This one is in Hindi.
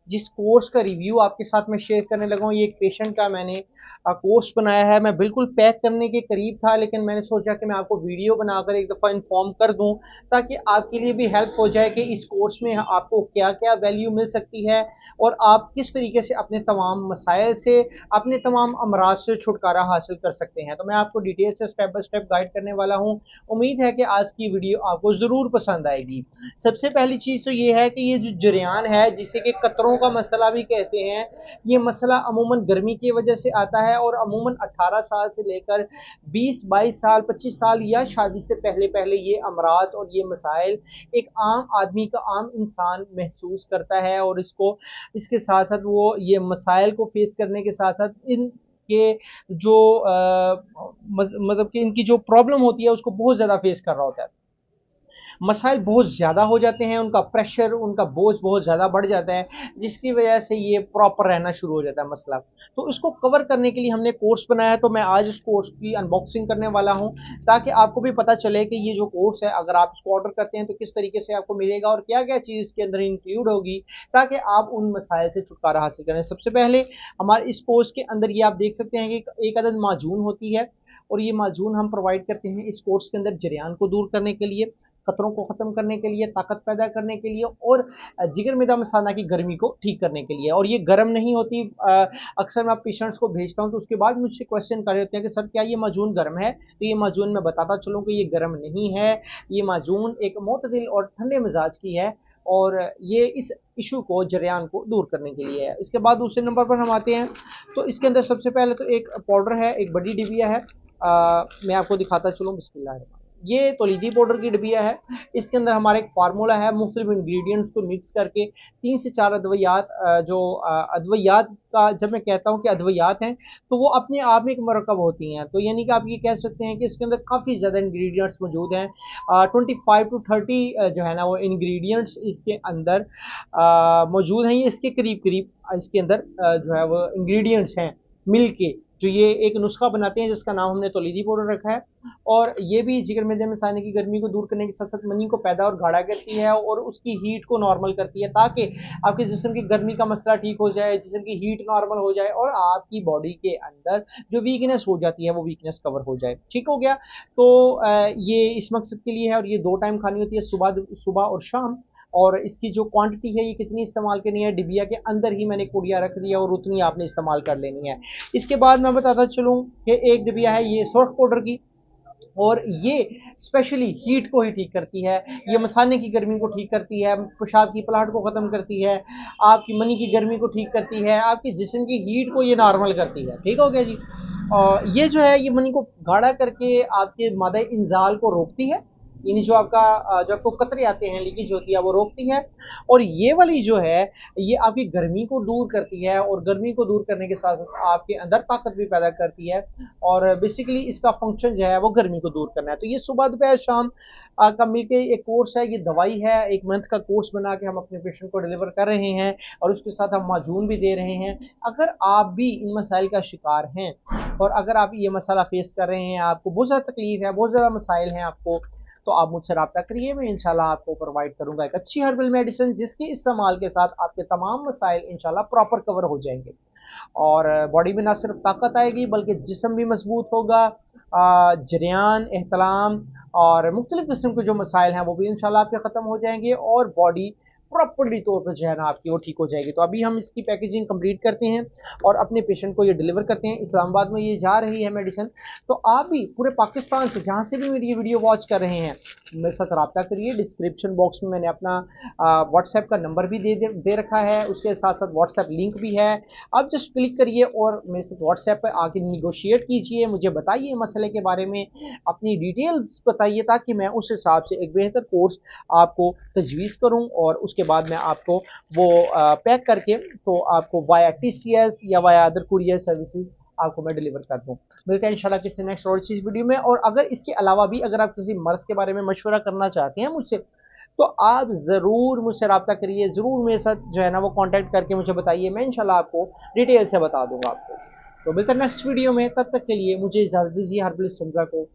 जिस कोर्स का रिव्यू आपके साथ में शेयर करने लगा हूँ, ये एक पेशेंट का मैंने कोर्स बनाया है। मैं बिल्कुल पैक करने के करीब था, लेकिन मैंने सोचा कि मैं आपको वीडियो बनाकर एक दफ़ा इन्फॉर्म कर दूं, ताकि आपके लिए भी हेल्प हो जाए कि इस कोर्स में आपको क्या क्या वैल्यू मिल सकती है और आप किस तरीके से अपने तमाम मसाइल से, अपने तमाम अमराज से छुटकारा हासिल कर सकते हैं। तो मैं आपको डिटेल से स्टेप बाय स्टेप गाइड करने वाला हूँ। उम्मीद है कि आज की वीडियो आपको ज़रूर पसंद आएगी। सबसे पहली चीज़ तो ये है कि ये जो जरियान है, जिसे कि कतरों का मसला भी कहते हैं, ये मसला अमूमन गर्मी की वजह से आता है और अमूमन 18 साल से लेकर 20-22 साल 25 साल या शादी से पहले पहले ये अमराज और ये मसाइल एक आम आदमी का, आम इंसान महसूस करता है। और इसके साथ साथ वो ये मसाइल को फेस करने के साथ साथ के जो मतलब कि इनकी जो प्रॉब्लम होती है उसको बहुत ज़्यादा फेस कर रहा होता है। मसाइल बहुत ज़्यादा हो जाते हैं, उनका प्रेशर, उनका बोझ बहुत ज़्यादा बढ़ जाता है, जिसकी वजह से ये प्रॉपर रहना शुरू हो जाता है मसला। तो इसको कवर करने के लिए हमने कोर्स बनाया है, तो मैं आज इस कोर्स की अनबॉक्सिंग करने वाला हूँ, ताकि आपको भी पता चले कि ये जो कोर्स है, अगर आप इसको ऑर्डर करते हैं तो किस तरीके से आपको मिलेगा और क्या क्या चीज़ इसके अंदर इंक्लूड होगी, ताकि आप उन मसाइल से छुटकारा हासिल करें। सबसे पहले हमारे इस कोर्स के अंदर ये आप देख सकते हैं कि एक अदद माजून होती है, और ये माजून हम प्रोवाइड करते हैं इस कोर्स के अंदर जरियान को दूर करने के लिए, खतरों को ख़त्म करने के लिए, ताकत पैदा करने के लिए और जिगर मैदा मसाना की गर्मी को ठीक करने के लिए। और ये गर्म नहीं होती। अक्सर मैं पेशेंट्स को भेजता हूँ तो उसके बाद मुझसे क्वेश्चन कर रहे होते हैं कि सर क्या ये माजून गर्म है? तो ये माजून मैं बताता चलूँ कि ये गर्म नहीं है। ये माजून एक मोतदिल और ठंडे मिजाज की है, और ये इस इशू को, जरियान को दूर करने के लिए है। इसके बाद दूसरे नंबर पर हम आते हैं, तो इसके अंदर सबसे पहले तो एक पाउडर है, एक बड़ी डिबिया है। मैं आपको दिखाता चलूँ। बिस्मिल्लाह, ये तौलीदी पाउडर की डिबिया है। इसके अंदर हमारा एक फार्मूला है, मुख्तलिफ इंग्रेडिएंट्स को मिक्स करके 3 से 4 अद्वियात, जो अद्वियात का जब मैं कहता हूँ कि अद्वियात हैं, तो वो अपने आप में एक मरकब होती हैं। तो यानी कि आप ये कह सकते हैं कि इसके अंदर काफ़ी ज़्यादा इंग्रेडिएंट्स मौजूद हैं। 25 टू 30 जो है ना वो इंग्रेडिएंट्स इसके अंदर मौजूद हैं। ये इसके करीब करीब इसके अंदर जो है वो इंग्रेडिएंट्स हैं मिल के, जो ये एक नुस्खा बनाते हैं, जिसका नाम हमने तौलीदी पाउडर रखा है। और ये भी जिगर मैदे में मसाने की गर्मी को दूर करने के साथ साथ मनी को पैदा और गाढ़ा करती है और उसकी हीट को नॉर्मल करती है, ताकि आपके जिस्म की गर्मी का मसला ठीक हो जाए, जिस्म की हीट नॉर्मल हो जाए और आपकी बॉडी के अंदर जो वीकनेस हो जाती है वो वीकनेस कवर हो जाए। ठीक हो गया। तो ये इस मकसद के लिए है, और ये 2 टाइम खानी होती है, सुबह और शाम। और इसकी जो क्वांटिटी है, ये कितनी इस्तेमाल करनी है, डिबिया के अंदर ही मैंने कुड़िया रख दिया और उतनी आपने इस्तेमाल कर लेनी है। इसके बाद मैं बताता चलूँ कि एक डिबिया है ये सुर्ख पाउडर की, और ये स्पेशली हीट को ही ठीक करती है। ये मसाने की गर्मी को ठीक करती है, पेशाब की पलाहट को ख़त्म करती है, आपकी मनी की गर्मी को ठीक करती है, आपकी जिस्म की हीट को ये नॉर्मल करती है। ठीक हो गया जी। और ये जो है ये मनी को गाढ़ा करके आपके मादा इंजाल को रोकती है, यानी जो आपको कतरे आते हैं, लीकेज होती है, वो रोकती है। और ये वाली जो है ये आपकी गर्मी को दूर करती है, और गर्मी को दूर करने के साथ साथ आपके अंदर ताकत भी पैदा करती है। और बेसिकली इसका फंक्शन जो है वो गर्मी को दूर करना है। तो ये सुबह दोपहर शाम का मिलके एक कोर्स है, ये दवाई है। 1 मंथ का कोर्स बना के हम अपने पेशेंट को डिलीवर कर रहे हैं, और उसके साथ हम माजून भी दे रहे हैं। अगर आप भी इन मसाइल का शिकार हैं, और अगर आप ये मसाला फेस कर रहे हैं, आपको बहुत ज़्यादा तकलीफ है, बहुत ज़्यादा मसाइल हैं आपको, तो आप मुझसे रब्ता करिए। मैं इंशाल्लाह आपको प्रोवाइड करूंगा एक अच्छी हर्बल मेडिसिन, जिसके इस्तेमाल के साथ आपके तमाम मसाइल इंशाल्लाह प्रॉपर कवर हो जाएंगे, और बॉडी में ना सिर्फ ताकत आएगी बल्कि जिस्म भी मजबूत होगा। जरियान, एहतलाम और मुख्तलिफ किस्म के जो मसाइल हैं वो भी इंशाल्लाह आपके ख़त्म हो जाएंगे, और बॉडी प्रॉपरली तौर पर जो है ना आपकी वो ठीक हो जाएगी। तो अभी हम इसकी पैकेजिंग कंप्लीट करते हैं और अपने पेशेंट को ये डिलीवर करते हैं। इस्लामाबाद में ये जा रही है मेडिसिन। तो आप भी पूरे पाकिस्तान से जहाँ से भी मेरी ये वीडियो वॉच कर रहे हैं, मेरे साथ रब्ता करिए। डिस्क्रिप्शन बॉक्स में मैंने अपना व्हाट्सएप का नंबर भी दे रखा है, उसके साथ साथ व्हाट्सएप लिंक भी है। आप जस्ट क्लिक करिए और मेरे साथ व्हाट्सएप पर आके निगोशिएट कीजिए, मुझे बताइए मसले के बारे में, अपनी डिटेल्स बताइए, ताकि मैं उस हिसाब से एक बेहतर कोर्स आपको तजवीज़ करूँ, और उसके बाद मैं आपको वो पैक करके तो आपको वाया TCS या वाया अदर कुरियर सर्विसेज आपको मैं डिलीवर कर दूँ। मिलते हैं इंशाल्लाह किसी नेक्स्ट और चीज़ वीडियो में। और अगर इसके अलावा भी अगर आप किसी मर्ज़ के बारे में मशवरा करना चाहते हैं मुझसे, तो आप ज़रूर मुझसे रब्ता करिए, ज़रूर मेरे साथ जो है ना वो कॉन्टैक्ट करके मुझे बताइए। मैं इंशाल्लाह आपको डिटेल से बता दूँगा आपको। तो मिलते हैं नेक्स्ट वीडियो में, तब तक के लिए मुझे इजाज़त दीजिए। हर्बलिस्ट हमज़ा को